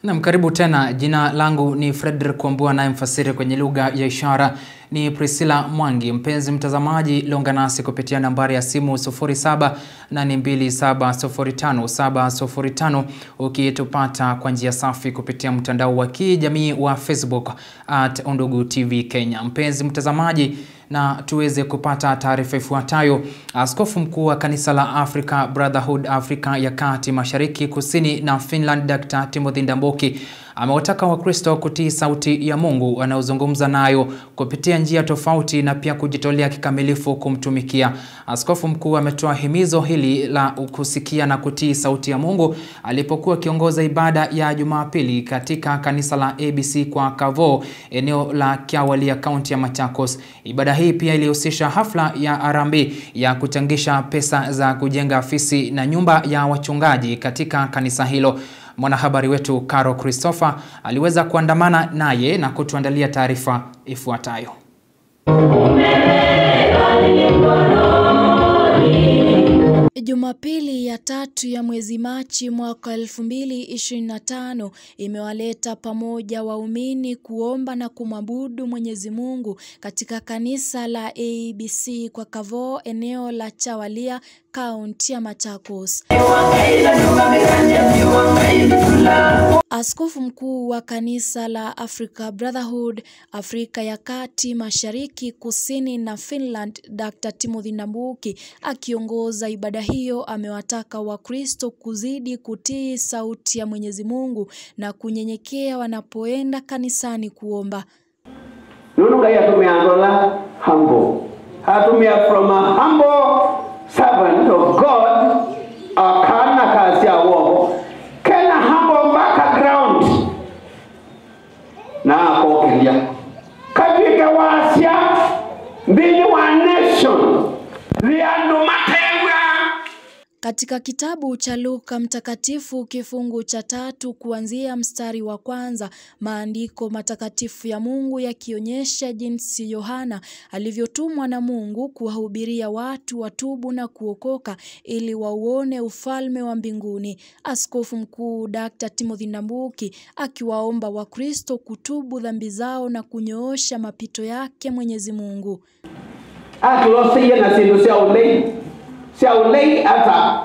Na mkaribu tena, jina langu ni Frederick Kwambua na mfasiri kwenye lugha ya ishara ni Priscilla Mwangi. Mpenzi mtazamaji, longa nasi kupitia nambari ya simu 0782705705 ukitupata kwa njia safi kupitia mtandao wa kijamii wa Facebook @Undugu TV Kenya. Mpenzi mtazamaji, na tuweze kupata taarifa ifuatayo. Askofu mkuu wa kanisa la Africa Brotherhood Afrika ya Kati, Mashariki, Kusini na Finland, Dr. Timothy Ndambuki amewataka Wakristo kutii sauti ya Mungu wanaozungumza nayo kupitia njia tofauti na pia kujitolea kikamilifu kumtumikia. Askofu mkuu ametoa himizo hili la kusikia na kutii sauti ya Mungu alipokuwa kiongoza ibada ya Jumapili katika kanisa la ABC kwa Kavo, eneo la Kiawalia, kaunti ya Machakos. Ibada hii pia ilihusisha hafla ya harambee ya kuchangisha pesa za kujenga afisi na nyumba ya wachungaji katika kanisa hilo. Mwanahabari wetu Caro Christopher aliweza kuandamana naye na kutuandalia taarifa ifuatayo. Jumapili ya 3 ya mwezi Machi mwaka 2025 imewaleta pamoja waumini kuomba na kumwabudu Mwenyezi Mungu katika kanisa la ABC kwa Kavo, eneo la Chawalia, kaunti ya Machakos. Askofu mkuu wa kanisa la Africa Brotherhood Afrika ya Kati, Mashariki, Kusini na Finland, Dr. Timothy Ndambuki akiongoza ibada hiyo amewataka Wakristo kuzidi kutii sauti ya Mwenyezi Mungu na kunyenyekea wanapoenda kanisani kuomba. Nunu kaya tumeandola humble. Hatumia from a humble servant of God akana kazi ya uongo. Kena humble background na kokelia. Katika wasia mbili wa nation liandu matewa. Katika kitabu cha Luka Mtakatifu kifungu cha 3 kuanzia mstari wa 1, maandiko matakatifu ya Mungu yakionyesha jinsi Yohana alivyotumwa na Mungu kuwahubiria watu watubu na kuokoka ili wauone ufalme wa mbinguni. Askofu mkuu Dr. Timothy Ndambuki akiwaomba Wakristo kutubu dhambi zao na kunyoosha mapito yake Mwenyezi Mungu. Atulosiye na sindu sia ulei. Sia ulei ata.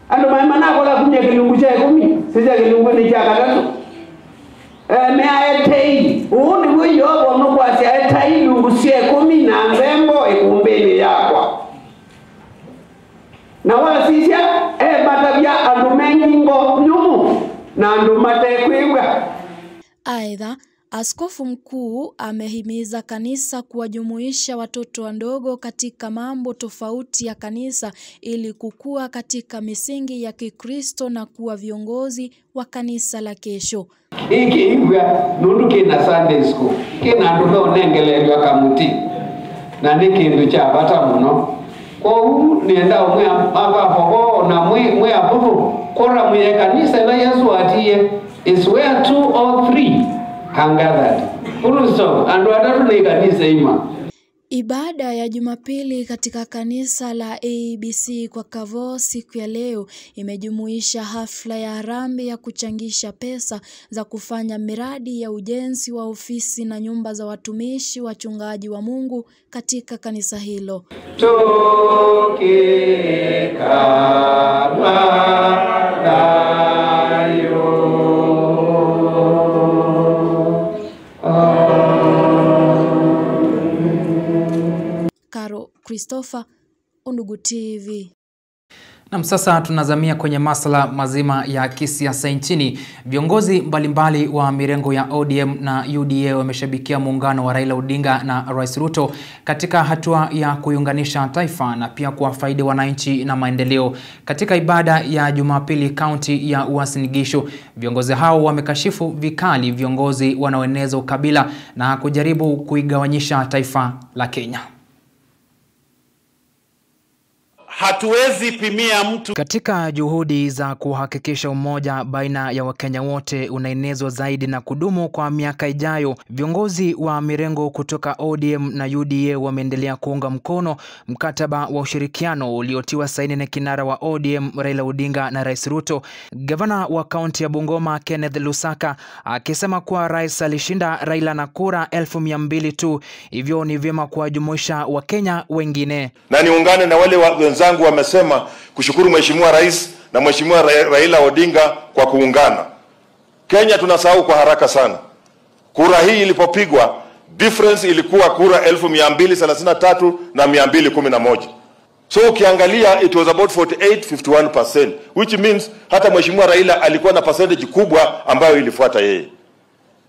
Ando maimana kola kunye kilungu cha 10. Sija kilungu ni cha 3. Mea etei. Uuni wiyo bono kwa sia etei lungu sia 10 na mbembo ekumbeni yakwa. Na wala sisia batabia andu mengingo nyumu na andu matekwibwa. Aidha, askofu mkuu amehimiza kanisa kuwajumuisha watoto wadogo katika mambo tofauti ya kanisa ili kukua katika misingi ya Kikristo na kuwa viongozi wa kanisa la kesho. Iki ibwa nundu kina Sunday school. Kina nduga onengelelwa kamuti. Na nikindu cha bata muno. Kwa huu nienda umwe abafoko na mwe abubu. Kora mwe kanisa la Yesu atie is where 2 or 3 hangathad. Uruso andu atatu ni kanisa ima. Ibada ya Jumapili katika kanisa la ABC kwa Kavo siku ya leo imejumuisha hafla ya harambee ya kuchangisha pesa za kufanya miradi ya ujenzi wa ofisi na nyumba za watumishi wachungaji wa Mungu katika kanisa hilo. Caro Christopher, Undugu TV. Na sasa tunazamia kwenye masuala mazima ya kisiasa nchini. Viongozi mbalimbali wa mirengo ya ODM na UDA wameshabikia muungano wa Raila Odinga na Rais Ruto katika hatua ya kuiunganisha taifa na pia kuwafaidi wananchi na maendeleo. Katika ibada ya Jumapili kaunti ya Uasin Gishu, viongozi hao wamekashifu vikali viongozi wanaoeneza ukabila na kujaribu kuigawanyisha taifa la Kenya. Hatuwezi pimia mtu. Katika juhudi za kuhakikisha umoja baina ya Wakenya wote unaenezwa zaidi na kudumu kwa miaka ijayo, viongozi wa mirengo kutoka ODM na UDA wameendelea kuunga mkono mkataba wa ushirikiano uliotiwa saini na kinara wa ODM Raila Odinga na Rais Ruto. Gavana wa kaunti ya Bungoma Kenneth Lusaka akisema kuwa rais alishinda Raila na kura 200,000 tu, hivyo ni vyema kuwajumuisha Wakenya wengine. Na niungane na wale wenzangu wamesema kushukuru Mheshimiwa Rais na Mheshimiwa Raila Odinga kwa kuungana. Kenya tunasahau kwa haraka sana. Kura hii ilipopigwa, difference ilikuwa kura 233 na 211. So ukiangalia it was about 48-51%, which means hata Mheshimiwa Raila alikuwa na percentage kubwa ambayo ilifuata yeye.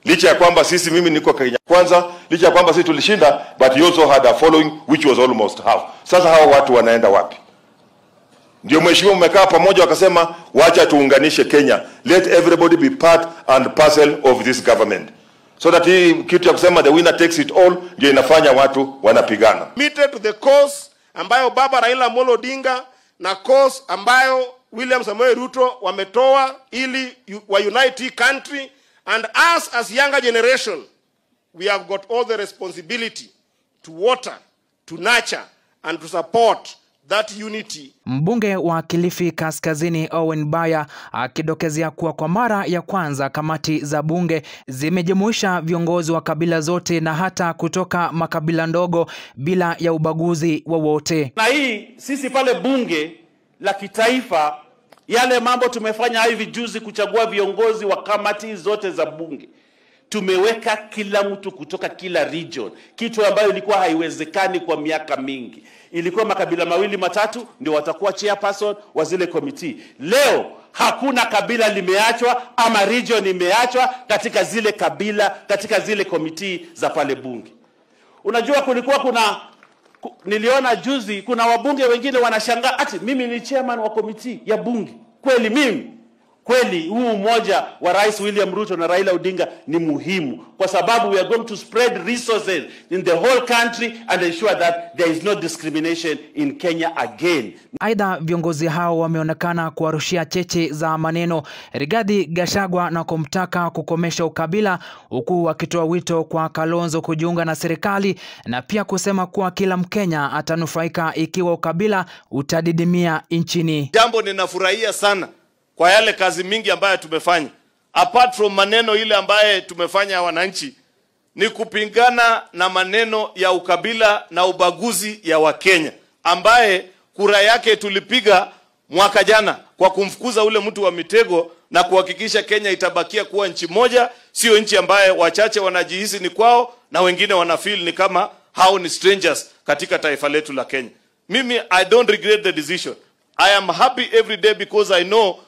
Licha ya kwamba mimi niko Kenya Kwanza, licha ya kwamba sisi tulishinda, but he also had a following which was almost half. Sasa hao watu wanaenda wapi? Ndio mheshimiwa mmekaa pamoja wakasema wacha tuunganishe Kenya. Let everybody be part and parcel of this government. So that hii kitu ya kusema the winner takes it all ndio inafanya watu wanapigana. Committed to the cause ambayo baba Raila Amolo Odinga na cause ambayo William Samoei Ruto wametoa ili wa unite country, and us as younger generation we have got all the responsibility to water, to nurture and to support that unity. Mbunge wa Kilifi Kaskazini Owen Baya akidokezea kuwa kwa mara ya kwanza kamati za bunge zimejumuisha viongozi wa kabila zote na hata kutoka makabila ndogo bila ya ubaguzi wowote. Na hii sisi pale bunge la kitaifa, yale mambo tumefanya hivi juzi kuchagua viongozi wa kamati zote za bunge, tumeweka kila mtu kutoka kila region, kitu ambayo ilikuwa haiwezekani kwa miaka mingi. Ilikuwa makabila 2-3 ndio watakuwa chairperson wa zile committee. Leo hakuna kabila limeachwa ama region imeachwa katika zile kabila, katika zile committee za pale bunge. Unajua kulikuwa niliona juzi kuna wabunge wengine wanashangaa ati mimi ni chairman wa committee ya bunge. Kweli mimi? Kweli huu umoja wa Rais William Ruto na Raila Odinga ni muhimu kwa sababu we are going to spread resources in the whole country and ensure that there is no discrimination in Kenya again. Aidha, viongozi hao wameonekana kuwarushia cheche za maneno Rigathi Gachagua na kumtaka kukomesha ukabila, huku wakitoa wito kwa Kalonzo kujiunga na serikali na pia kusema kuwa kila Mkenya atanufaika ikiwa ukabila utadidimia nchini. Jambo ninafurahia sana kwa yale kazi mingi ambayo tumefanya. Apart from maneno ile ambaye tumefanya wananchi, ni kupingana na maneno ya ukabila na ubaguzi ya Wakenya, ambaye kura yake tulipiga mwaka jana kwa kumfukuza ule mtu wa mitego na kuhakikisha Kenya itabakia kuwa nchi moja, sio nchi ambaye wachache wanajihisi ni kwao na wengine wanafeel ni kama hao ni strangers katika taifa letu la Kenya. Mimi I don't regret the decision. I am happy every day because I know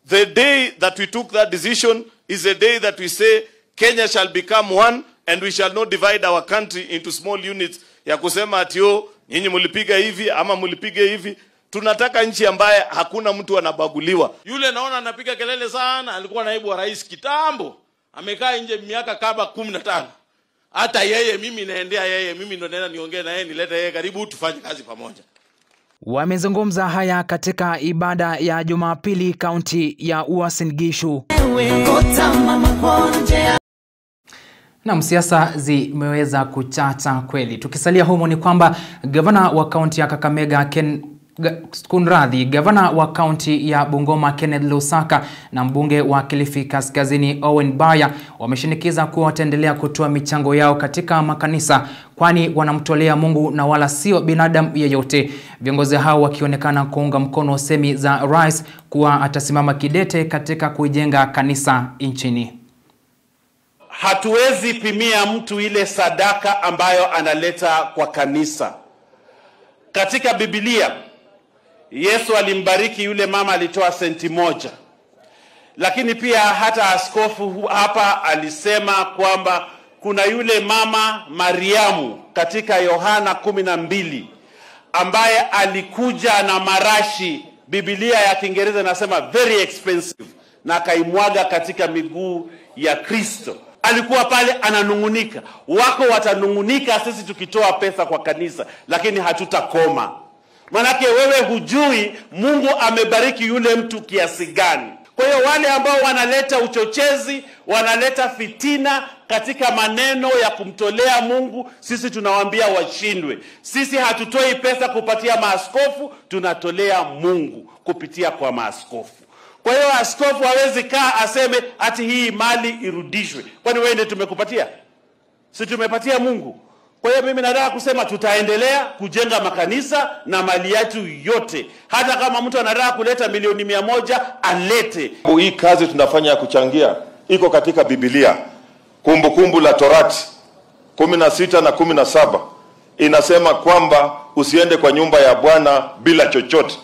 the day that we took that decision is a day that we say Kenya shall become one and we shall not divide our country into small units ya kusema atio nyinyi mulipiga hivi ama mulipiga hivi. Tunataka nchi ambaye hakuna mtu anabaguliwa. Yule naona anapiga kelele sana alikuwa naibu wa rais kitambo, amekaa nje miaka kama 15. Hata yeye mimi naendea yeye, mimi ndo naenda niongee na yeye, nilete yeye karibu tufanye kazi pamoja. Wamezungumza haya katika ibada ya Jumapili kaunti ya Uasin Gishu. Na siasa zimeweza kuchacha kweli. Tukisalia humo ni kwamba gavana wa kaunti ya Kakamega gavana wa kaunti ya Bungoma Kenneth Lusaka na mbunge wa Kilifi Kaskazini Owen Baya wameshinikiza kuwa wataendelea kutoa michango yao katika makanisa, kwani wanamtolea Mungu na wala sio binadamu yeyote. Viongozi hao wakionekana kuunga mkono semi za rais kuwa atasimama kidete katika kujenga kanisa nchini. Hatuwezi pimia mtu ile sadaka ambayo analeta kwa kanisa. Katika Biblia Yesu alimbariki yule mama, alitoa senti 1. Lakini pia hata askofu hapa alisema kwamba kuna yule mama Mariamu katika Yohana 12 ambaye alikuja na marashi, Biblia ya Kiingereza nasema very expensive, na akaimwaga katika miguu ya Kristo. Alikuwa pale ananungunika. Wako watanungunika sisi tukitoa pesa kwa kanisa, lakini hatutakoma. Manake wewe hujui Mungu amebariki yule mtu kiasi gani. Kwa hiyo wale ambao wanaleta uchochezi, wanaleta fitina katika maneno ya kumtolea Mungu, sisi tunawaambia washindwe. Sisi hatutoi pesa kupatia maaskofu, tunatolea Mungu kupitia kwa maaskofu. Kwa hiyo askofu hawezi kaa aseme ati hii mali irudishwe. Kwani wewe ndiye tumekupatia? Si tumepatia Mungu. Kwa hiyo mimi nataka kusema tutaendelea kujenga makanisa na mali yetu yote. Hata kama mtu anataka kuleta milioni 100 alete. Hii kazi tunafanya ya kuchangia iko katika Biblia. Kumbukumbu la Torati 16 na 17 inasema kwamba usiende kwa nyumba ya Bwana bila chochote.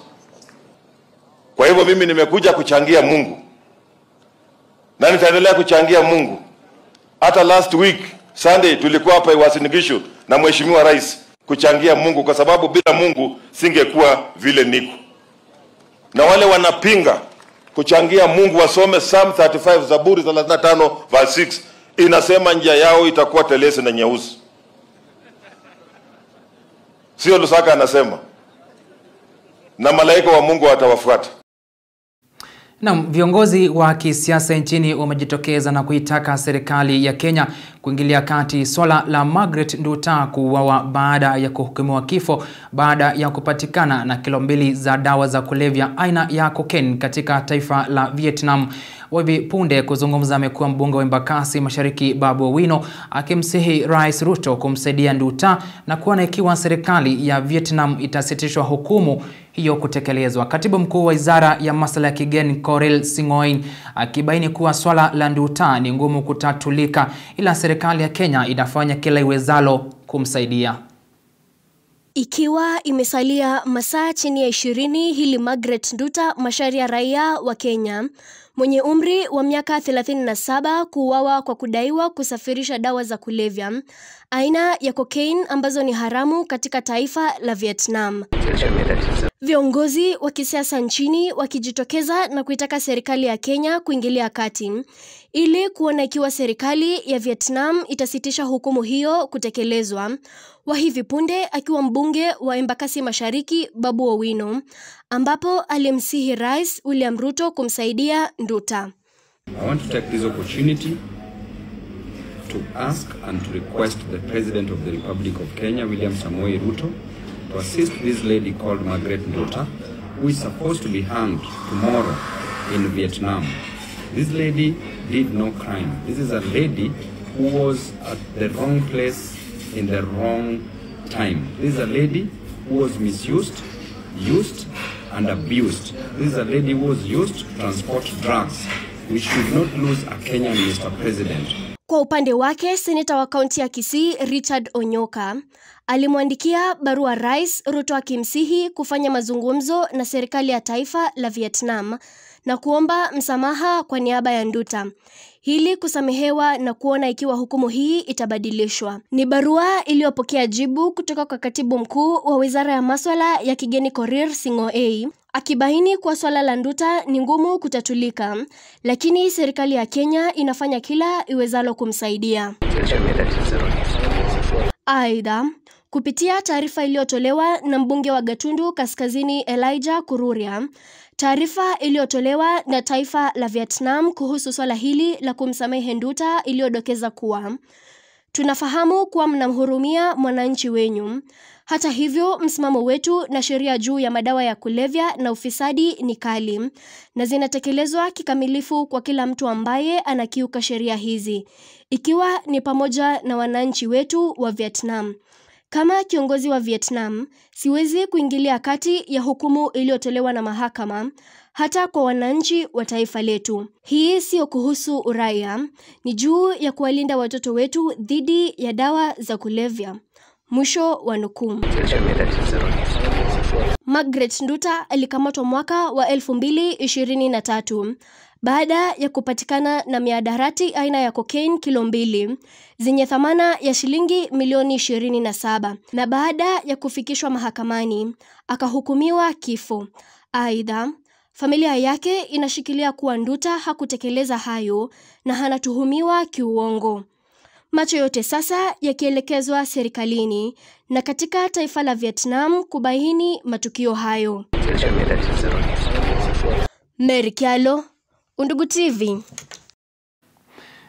Kwa hivyo mimi nimekuja kuchangia Mungu. Na nitaendelea kuchangia Mungu. Hata last week Sunday tulikuwa hapa Uasin Gishu na Mheshimiwa Rais kuchangia Mungu, kwa sababu bila Mungu singekuwa vile niko. Na wale wanapinga kuchangia Mungu wasome Psalm 35 Zaburi 35 verse 6 inasema njia yao itakuwa telesi na nyeusi. Sio Lusaka anasema. Na malaika wa Mungu watawafuata. Na viongozi wa kisiasa nchini wamejitokeza na kuitaka serikali ya Kenya kuingilia kati swala la Margaret Nduta kuuawa baada ya kuhukumiwa kifo baada ya kupatikana na kilo 2 za dawa za kulevya aina ya cocaine katika taifa la Vietnam. Hivi punde kuzungumza amekuwa mbunge wa Embakasi Mashariki Babu Owino akimsihi Rais Ruto kumsaidia Nduta na kuona ikiwa serikali ya Vietnam itasitishwa hukumu hiyo kutekelezwa. Katibu mkuu wa Wizara ya Masuala ya Kigeni Korir Sing'oei akibaini kuwa swala la Nduta ni ngumu kutatulika, ila serikali ya Kenya inafanya kila iwezalo kumsaidia. Ikiwa imesalia masaa chini ya 20 hili Margaret Nduta Macharia, raia wa Kenya mwenye umri wa miaka 37 kuuawa kwa kudaiwa kusafirisha dawa za kulevya aina ya cocaine ambazo ni haramu katika taifa la Vietnam. Viongozi wa kisiasa nchini wakijitokeza na kuitaka serikali ya Kenya kuingilia kati ili kuona ikiwa serikali ya Vietnam itasitisha hukumu hiyo kutekelezwa. Wa hivi punde akiwa mbunge wa Embakasi Mashariki Babu Owino, ambapo alimsihi Rais William Ruto kumsaidia Nduta. I want to take this opportunity to ask and to request the President of the Republic of Kenya, William Samoei Ruto, to assist this lady called Margaret Nduta, who is supposed to be hanged tomorrow in Vietnam. This lady did no crime. This is a lady who was at the wrong place in the wrong time. This is a lady who was misused, used and abused. This is a lady who was used to transport drugs. We should not lose a Kenyan, Mr. President. Kwa upande wake, seneta wa kaunti ya Kisii Richard Onyoka alimwandikia barua Rais Ruto akimsihi kufanya mazungumzo na serikali ya taifa la Vietnam na kuomba msamaha kwa niaba ya Nduta, hili kusamehewa na kuona ikiwa hukumu hii itabadilishwa. Ni barua iliyopokea jibu kutoka kwa katibu mkuu wa Wizara ya Masuala ya Kigeni Korir Sing'oei, akibaini kuwa swala la Nduta ni ngumu kutatulika, lakini serikali ya Kenya inafanya kila iwezalo kumsaidia. Aidha, kupitia taarifa iliyotolewa na mbunge wa Gatundu Kaskazini Elijah Kururia, taarifa iliyotolewa na taifa la Vietnam kuhusu swala hili la kumsamehe Nduta iliyodokeza kuwa tunafahamu kuwa mnamhurumia mwananchi wenyu. Hata hivyo, msimamo wetu na sheria juu ya madawa ya kulevya na ufisadi ni kali na zinatekelezwa kikamilifu kwa kila mtu ambaye anakiuka sheria hizi, ikiwa ni pamoja na wananchi wetu wa Vietnam. Kama kiongozi wa Vietnam, siwezi kuingilia kati ya hukumu iliyotolewa na mahakama hata kwa wananchi wa taifa letu. Hii sio kuhusu uraia, ni juu ya kuwalinda watoto wetu dhidi ya dawa za kulevya. Mwisho wa nukuu. Margaret Nduta alikamatwa mwaka wa 2023 baada ya kupatikana na miadarati aina ya cocaine kilo 2 zenye thamana ya shilingi milioni 27, na baada ya kufikishwa mahakamani akahukumiwa kifo. Aidha, familia yake inashikilia kuwa Nduta hakutekeleza hayo na anatuhumiwa kiuongo. Macho yote sasa yakielekezwa serikalini na katika taifa la Vietnam kubaini matukio hayo. Mary Kyalo, Undugu TV.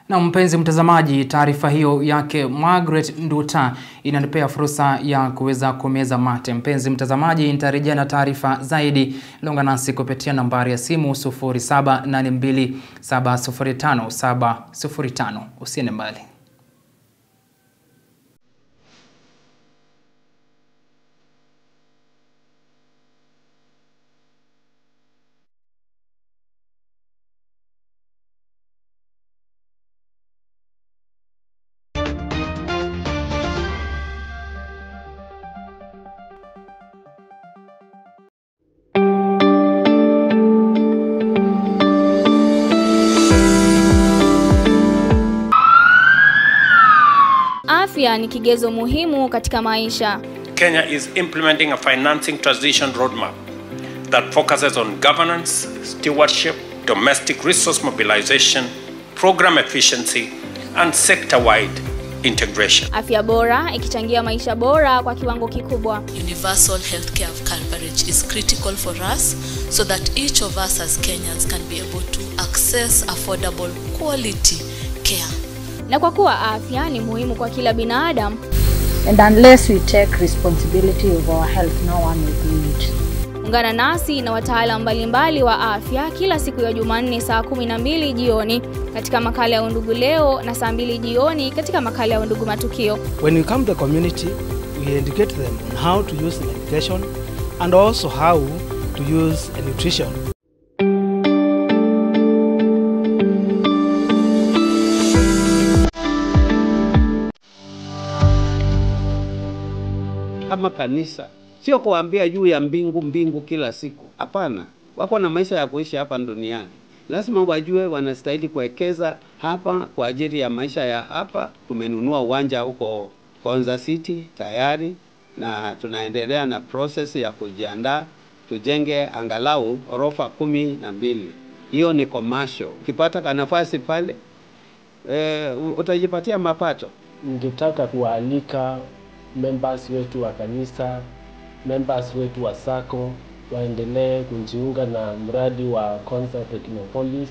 Na mpenzi mtazamaji, taarifa hiyo yake Margaret Nduta inanipea fursa ya kuweza kumeza mate. Mpenzi mtazamaji, nitarejea na taarifa zaidi. Longa nasi kupitia nambari ya simu 0782705705. Usiende mbali. Afya ni kigezo muhimu katika maisha. Kenya is implementing a financing transition roadmap that focuses on governance, stewardship, domestic resource mobilization, program efficiency, and sector-wide integration. Afya bora ikichangia maisha bora kwa kiwango kikubwa. Universal healthcare coverage is critical for us so that each of us as Kenyans can be able to access affordable quality care. Na kwa kuwa afya ni muhimu kwa kila binadamu, and unless we take responsibility of our health, no one will do it. Ungana nasi na wataalamu mbalimbali wa afya kila siku ya Jumanne saa 12 jioni katika makala ya Undugu Leo na saa 2 jioni katika makala ya Undugu Matukio. When we come to the community, we educate them on how to use medication and also how to use nutrition. Kama kanisa sio kuambia juu ya mbingu kila siku. Hapana, wako na maisha ya kuishi hapa duniani. Lazima wajue wanastahili kuwekeza hapa kwa ajili ya maisha ya hapa. Tumenunua uwanja huko Konza City tayari na tunaendelea na process ya kujiandaa tujenge angalau orofa 12. Hiyo ni commercial. Ukipata nafasi pale utajipatia mapato. Ningetaka kualika members wetu wa kanisa, members wetu wa SACCO waendelee kujiunga na mradi wa Konza Technopolis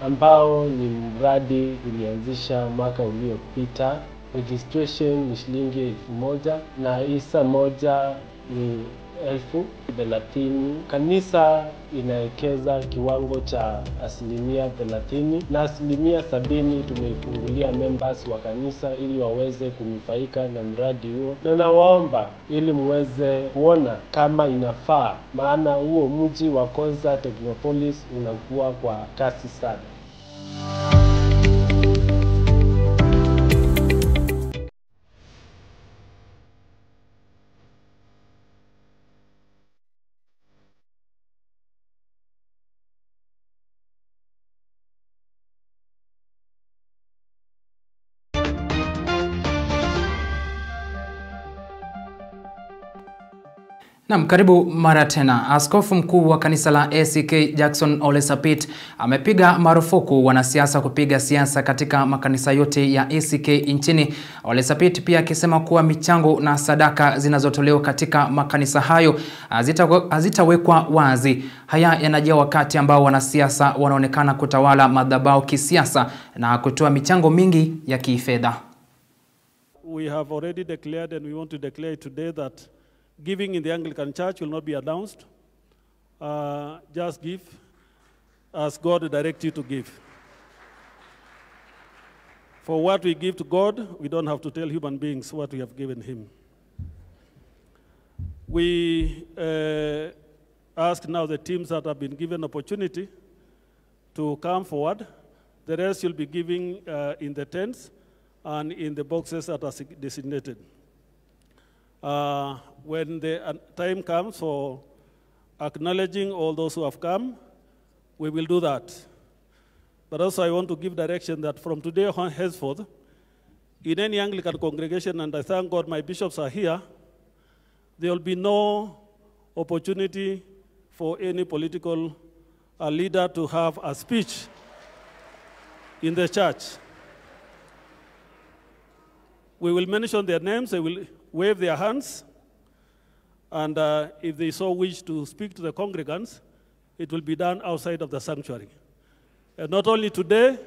ambao ni mradi ulianzisha mwaka uliopita. Registration ni shilingi 1000 na hisa moja ni 1030. Kanisa inawekeza kiwango cha 30% na 70% tumeifungulia members wa kanisa ili waweze kunufaika na mradi huo. Na nawaomba ili muweze kuona kama inafaa, maana huo mji wa Konza Technopolis unakuwa kwa kasi sana. Naam, karibu mara tena. Askofu mkuu wa kanisa la ACK Jackson Ole Sapit amepiga marufuku wanasiasa kupiga siasa katika makanisa yote ya ACK nchini. Ole Sapit pia akisema kuwa michango na sadaka zinazotolewa katika makanisa hayo hazitawekwa wazi. Haya yanajia wakati ambao wanasiasa wanaonekana kutawala madhabahu kisiasa na kutoa michango mingi ya kifedha. We have already declared and we want to declare today that giving in the Anglican Church will not be announced. Just give as God directs you to give. For what we give to God, we don't have to tell human beings what we have given him. We ask now the teams that have been given opportunity to come forward. The rest will be giving in the tents and in the boxes that are designated. When the time comes for acknowledging all those who have come, we will do that. But also I want to give direction that from today on henceforth, in any Anglican congregation, and I thank God my bishops are here, there will be no opportunity for any political leader to have a speech in the church. We will mention their names, they will wave their hands, and if they so wish to speak to the congregants, it will be done outside of the sanctuary. And not only today,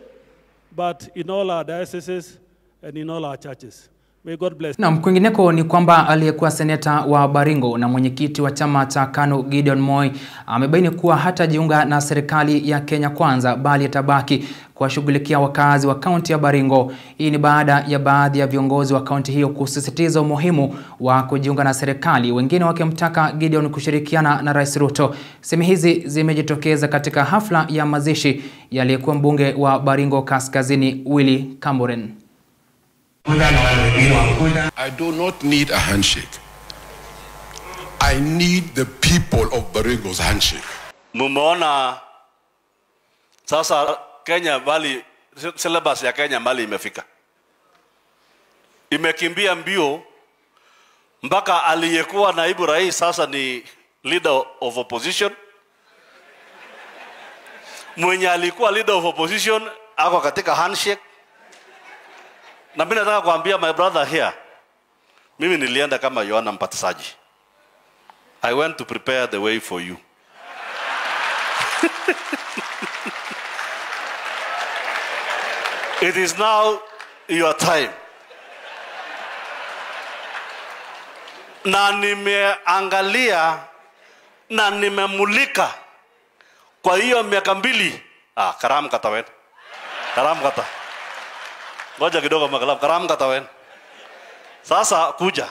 but in all our dioceses and in all our churches. May God bless. Na kwingineko ni kwamba aliyekuwa seneta wa Baringo na mwenyekiti wa chama cha KANU Gideon Moi amebaini kuwa hatajiunga na serikali ya Kenya Kwanza bali atabaki kuwashughulikia wakazi wa kaunti ya Baringo. Hii ni baada ya baadhi ya viongozi wa kaunti hiyo kusisitiza umuhimu wa kujiunga na serikali, wengine wakimtaka Gideon kushirikiana na Rais Ruto. Semi hizi zimejitokeza katika hafla ya mazishi ya aliyekuwa mbunge wa Baringo Kaskazini Willy Kamboren. I do not need a handshake. I need the people of Baringo's handshake. Mumeona sasa Kenya bali syllabus ya Kenya bali imefika. Imekimbia mbio mpaka aliyekuwa naibu rais sasa ni leader of opposition. Mwenye alikuwa leader of opposition ako katika handshake. Na mimi nataka kuambia my brother here, mimi nilienda kama Yohana Mbatizaji. I went to prepare the way for you. It is now your time. Na nimeangalia na nimemulika kwa hiyo miaka mbili. Karam kata wen. Karam kata. Ngoja kidogo Karam kata wen. Sasa kuja.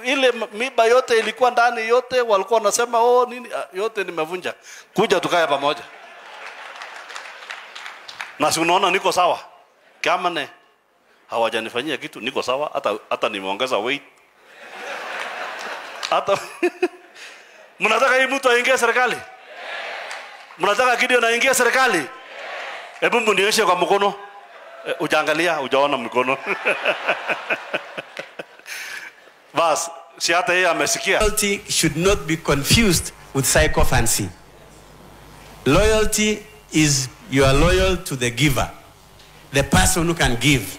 Ile miba yote ilikuwa ndani yote walikuwa wanasema nini yote nimevunja. Kuja tukae pamoja. Na si unaona niko sawa. Kama ne hawajanifanyia kitu niko sawa, hata nimeongeza weight. Hata mnataka hii mtu aingie serikali? Mnataka Gideon aingie serikali? Hebu mnionyeshe kwa mkono. Ujaangalia, ujaona mkono. Bas, si hata yeye amesikia. Loyalty should not be confused with sycophancy. Loyalty is you are loyal to the giver, the person who can give.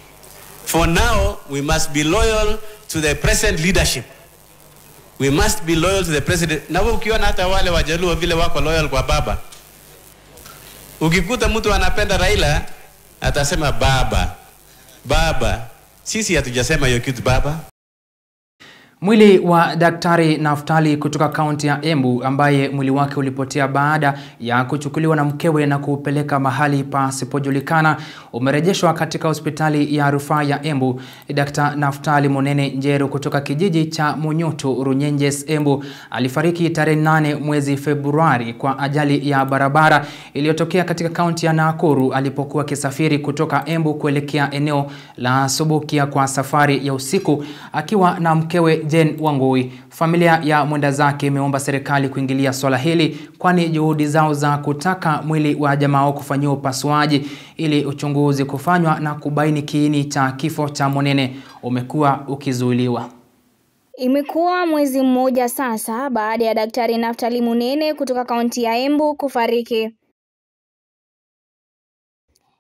For now, we must be loyal to the present leadership. We must be loyal to the president. Na ukiona hata wale wajaluo vile wako loyal kwa baba. Ukikuta mtu anapenda Raila, atasema baba. Baba. Sisi hatujasema hiyo kitu baba. Mwili wa Daktari Naftali kutoka kaunti ya Embu ambaye mwili wake ulipotea baada ya kuchukuliwa na mkewe na kupeleka mahali pasipojulikana umerejeshwa katika hospitali ya rufaa ya Embu. Dr. Naftali Munene Njeru kutoka kijiji cha Munyutu, Runyenjes, Embu alifariki tarehe 8 mwezi Februari kwa ajali ya barabara iliyotokea katika kaunti ya Nakuru alipokuwa kisafiri kutoka Embu kuelekea eneo la Subukia kwa safari ya usiku akiwa na mkewe Jen Wangui. Familia ya mwenda zake imeomba serikali kuingilia swala hili kwani juhudi zao za kutaka mwili wa jamaa kufanyiwa upasuaji ili uchunguzi kufanywa na kubaini kiini cha kifo cha Munene umekuwa ukizuiliwa. Imekuwa mwezi mmoja sasa baada ya Daktari Naftali Munene kutoka kaunti ya Embu kufariki.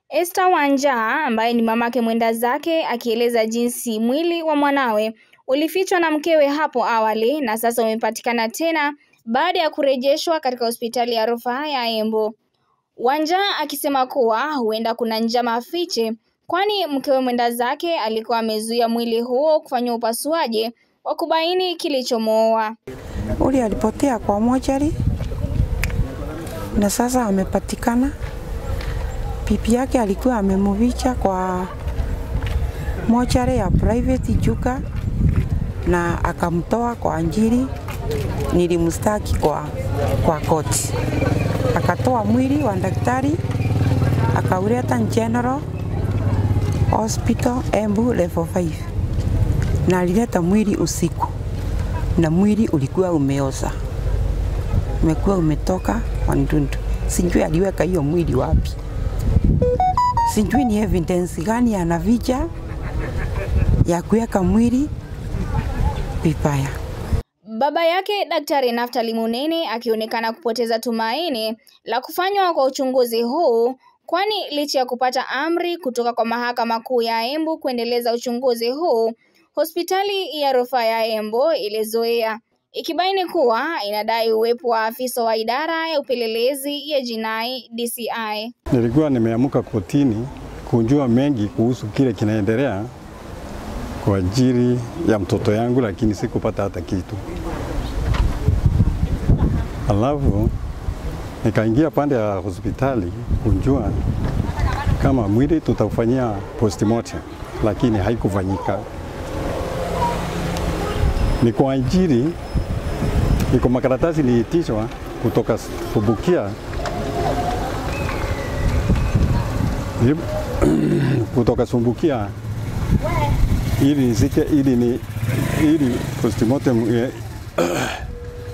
Esther Wanja ambaye ni mamake mwenda zake akieleza jinsi mwili wa mwanawe ulifichwa na mkewe hapo awali na sasa umepatikana tena baada ya kurejeshwa katika hospitali ya rufaa ya Embu. Wanja akisema kuwa huenda kuna njama fiche kwani mkewe mwenda zake alikuwa amezuia mwili huo kufanywa upasuaji wa kubaini kilichomuua. Uli alipotea kwa mochari na sasa amepatikana. Pipi yake alikuwa amemuvicha kwa mochari ya private Chuka na akamtoa kwa Njiri. Nilimstaki kwa koti. Akatoa mwili wa daktari akauleta General Hospital Embu level 5 na alileta mwili usiku na mwili ulikuwa umeoza, umekuwa umetoka kwa ndundu. Sijui aliweka hiyo mwili wapi, sijui ni evidence gani anavicha ya kuweka mwili vibaya. Baba yake Daktari Naftali Munene akionekana kupoteza tumaini la kufanywa kwa uchunguzi huu kwani licha ya kupata amri kutoka kwa mahakama kuu ya Embu kuendeleza uchunguzi huu, hospitali ya rufaa ya Embu ilizoea, ikibaini kuwa inadai uwepo wa afisa wa idara ya upelelezi ya jinai DCI. Nilikuwa nimeamuka kotini kujua mengi kuhusu kile kinaendelea kwa ajili ya mtoto yangu, lakini sikupata hata kitu. Alafu nikaingia pande ya hospitali kujua kama mwili tutafanyia postmortem, lakini haikufanyika. Ni kwa ajili iko makaratasi niitishwa kutoka Subukia kutoka Sumbukia ili postmortem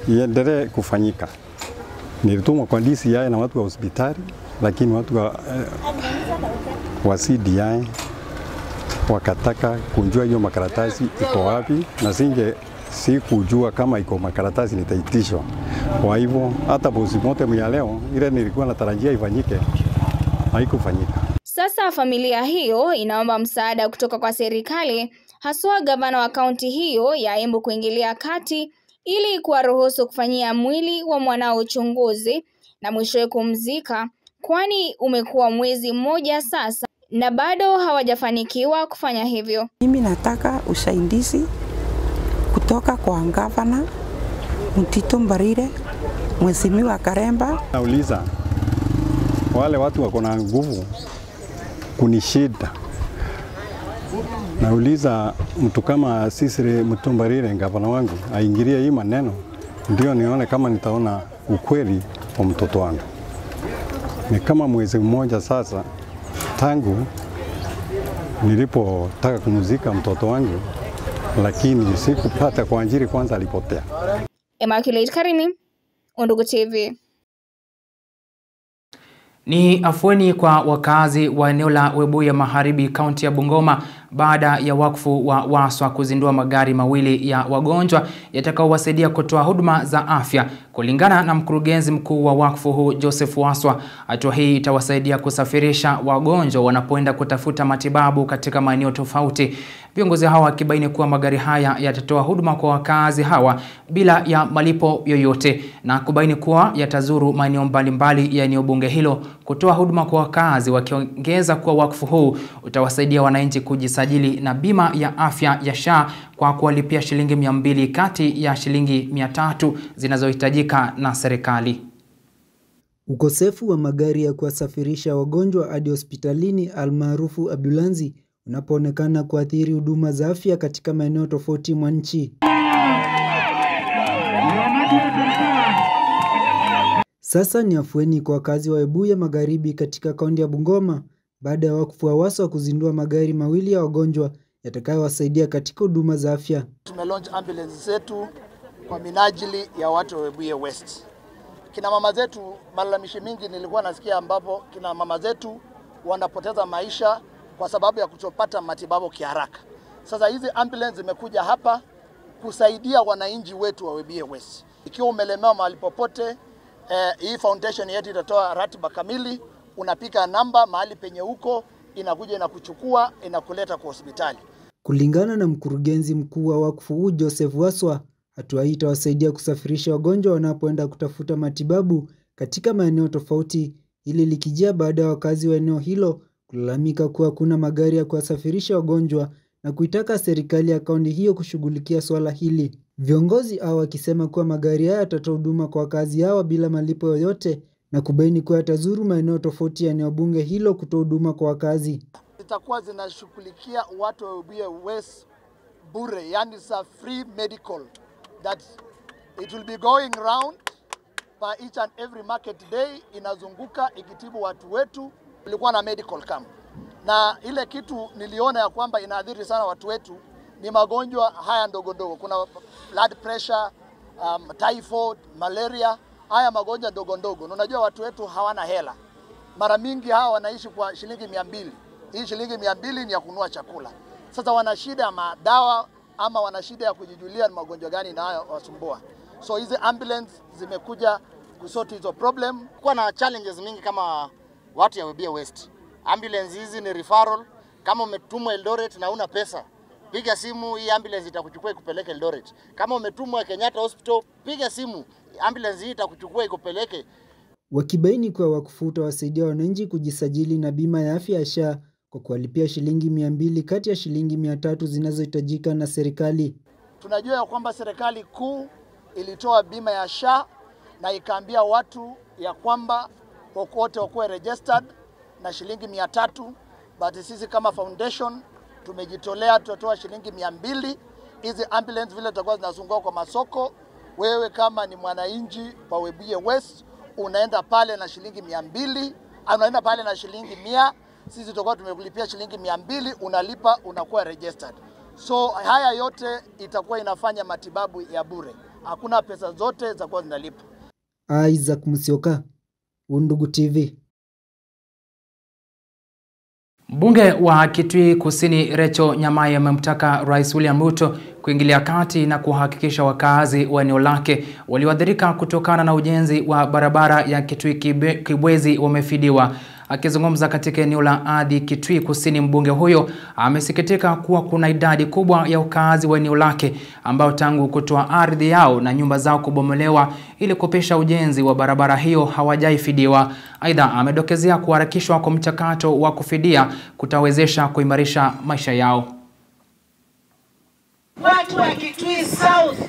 iendelee kufanyika. Nilitumwa kwa DCI na watu wa hospitali, lakini watu wa CDI wakataka kujua hiyo makaratasi iko wapi, na sikujua kama iko makaratasi nitaitishwa. Kwa hivyo hata postmortem ya leo ile nilikuwa natarajia ifanyike haikufanyika. Sasa familia hiyo inaomba msaada kutoka kwa serikali, haswa gavana wa kaunti hiyo ya Embu kuingilia kati ili kuwaruhusu kufanyia mwili wa mwanao uchunguzi na mwishowe kumzika, kwani umekuwa mwezi mmoja sasa na bado hawajafanikiwa kufanya hivyo. Mimi nataka usaidizi kutoka kwa gavana Mtito Mbarire, Mheshimiwa Karemba. Nauliza wale watu wako na nguvu kunishida. Nauliza mtu kama Sisiri Mtumbarire, gavana wangu, aingilie hii maneno ndio nione kama nitaona ukweli wa mtoto wangu. Ni kama mwezi mmoja sasa tangu nilipotaka kumzika mtoto wangu, lakini sikupata kwa ajili kwanza alipotea. Immaculate Karimi, Undugu TV. Ni afueni kwa wakazi wa eneo la Webuye Magharibi, kaunti ya Bungoma, baada ya wakfu wa Waswa kuzindua magari mawili ya wagonjwa yatakaowasaidia kutoa huduma za afya. Kulingana na mkurugenzi mkuu wa wakfu huu Joseph Waswa, hatua hii itawasaidia kusafirisha wagonjwa wanapoenda kutafuta matibabu katika maeneo tofauti. Viongozi hawa wakibaini kuwa magari haya yatatoa huduma kwa wakazi hawa bila ya malipo yoyote, na kubaini kuwa yatazuru maeneo mbalimbali ya eneo bunge hilo kutoa huduma kwa wakazi, wakiongeza kuwa wakfu huu utawasaidia wananchi kujisajili na bima ya afya ya SHA kwa kuwalipia shilingi 200 kati ya shilingi 300 zinazohitajika na serikali. Ukosefu wa magari ya kuwasafirisha wagonjwa hadi hospitalini almaarufu ambulansi unapoonekana kuathiri huduma za afya katika maeneo tofauti mwa nchi. Sasa ni afueni kwa wakazi wa Webuye Magharibi katika kaunti ya Bungoma baada ya wakfu wa Waswa kuzindua magari mawili ya wagonjwa yatakayowasaidia katika huduma za afya. Tumelaunch ambulance zetu kwa minajili ya watu wa Webuye West. Kina mama zetu, malalamishi mingi nilikuwa nasikia ambapo kina mama zetu wanapoteza maisha kwa sababu ya kutopata matibabu kiharaka. Sasa hizi ambulance zimekuja hapa kusaidia wananchi wetu wa Webuye West. Ikiwa umelemewa mahali popote, hii foundation yetu itatoa ratiba kamili, unapika namba mahali penye huko, inakuja inakuchukua, inakuleta kwa hospitali. Kulingana na mkurugenzi mkuu wa wakfu huu Joseph Waswa, hatua hii itawasaidia kusafirisha wagonjwa wanapoenda kutafuta matibabu katika maeneo tofauti, ili likijia baada ya wakazi wa eneo hilo kulalamika kuwa kuna magari ya kuwasafirisha wagonjwa na kuitaka serikali ya kaunti hiyo kushughulikia swala hili. Viongozi hao wakisema kuwa magari haya yatatoa huduma kwa wakazi hawa bila malipo yoyote na kubaini kuwa yatazuru maeneo tofauti ya eneo bunge hilo kutoa huduma kwa wakazi. Zitakuwa zinashughulikia watu wa Webuye West bure, yani sa free medical that it will be going round by each and every market day, inazunguka ikitibu watu wetu. Ilikuwa na medical camp, na ile kitu niliona ya kwamba inaadhiri sana watu wetu ni magonjwa haya ndogo ndogo. Kuna blood pressure, typhoid, malaria, haya magonjwa ndogo ndogo. Unajua watu wetu hawana hela. Mara mingi hawa wanaishi kwa shilingi 200. Hii shilingi 200 ni ya kununua chakula. Sasa wana shida ya madawa ama wana shida ya kujijulia ni magonjwa gani na wasumbua. So hizi ambulance zimekuja kusort hizo problem. Kwa na challenges mingi kama watu ya Webuye West. Ambulance hizi ni referral. Kama umetumwa Eldoret na una pesa, piga simu, hii ambulance itakuchukua ikupeleke Eldoret. Kama umetumwa Kenyatta Hospital, piga simu, ambulance hii itakuchukua ikupeleke. Wakibaini kwa wakfu utawasaidia wananchi kujisajili na bima ya afya ya SHA kwa kuwalipia shilingi 200 kati ya shilingi 300 zinazohitajika na serikali. Tunajua ya kwamba serikali kuu ilitoa bima ya SHA na ikaambia watu ya kwamba wote wakuwe registered na shilingi 300, but sisi kama foundation tumejitolea, tutatoa shilingi 200. Hizi ambulance vile tutakuwa zinazunguka kwa masoko, wewe kama ni mwananchi wa Webuye West unaenda pale na shilingi 200, unaenda pale na shilingi 100, sisi tutakuwa tumekulipia shilingi 200, unalipa, unakuwa registered. So haya yote itakuwa inafanya matibabu ya bure. Hakuna pesa zote za kuwa zinalipa. Isaac Musyoka, Undugu TV. Mbunge wa Kitui Kusini Rachel Nyamai amemtaka Rais William Ruto kuingilia kati na kuhakikisha wakazi wa eneo lake walioathirika kutokana na ujenzi wa barabara ya Kitui Kibwezi wamefidiwa. Akizungumza katika eneo la Ardhi Kitui Kusini, mbunge huyo amesikitika kuwa kuna idadi kubwa ya wakazi wa eneo lake ambao tangu kutoa ardhi yao na nyumba zao kubomolewa ili kupisha ujenzi wa barabara hiyo hawajaifidiwa. Aidha, amedokezea kuharakishwa kwa mchakato wa kufidia kutawezesha kuimarisha maisha yao. Watu wa Kitui South,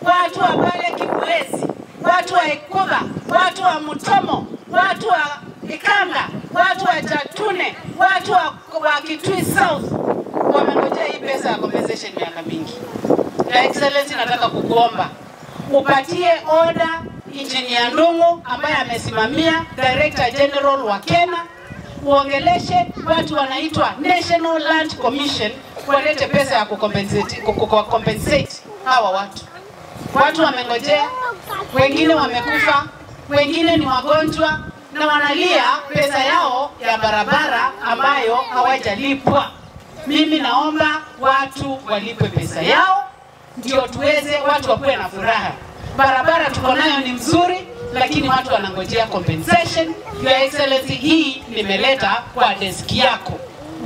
watu wa pale Kibwezi, watu wa Ikuba, watu wa Mutomo, watu wa Ikanga, watu wa Jatune, watu wa Kitui South wamengojea hii pesa ya compensation miaka mingi. Na Excellency, nataka kukuomba upatie order Engineer Ndungu ambaye amesimamia Director General wa Kena, uongeleshe watu wanaitwa National Land Commission walete pesa ya kucompensate hawa watu. Watu wamengojea, wengine wamekufa, wengine ni wagonjwa na wanalia pesa yao ya barabara ambayo hawajalipwa. Mimi naomba watu walipwe pesa yao ndio tuweze watu wakuwe na furaha. Barabara tuko nayo ni mzuri, lakini watu wanangojea compensation. Your Excellency, hii nimeleta kwa desk yako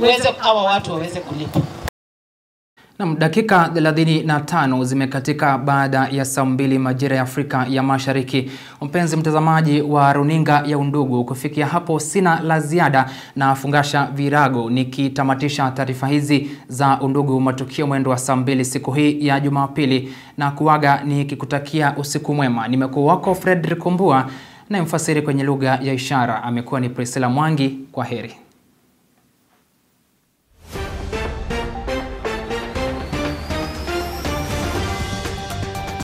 uweze hawa watu waweze kulipa. Na dakika 35 zimekatika baada ya saa 2 majira ya Afrika ya Mashariki. Mpenzi mtazamaji wa runinga ya Undugu, kufikia hapo sina la ziada na fungasha virago nikitamatisha taarifa hizi za Undugu matukio mwendo wa saa 2 siku hii ya Jumapili, na kuaga nikikutakia usiku mwema. Nimekuwa wako Fredrick Kumbua na mfasiri kwenye lugha ya ishara amekuwa ni Priscilla Mwangi. Kwa heri.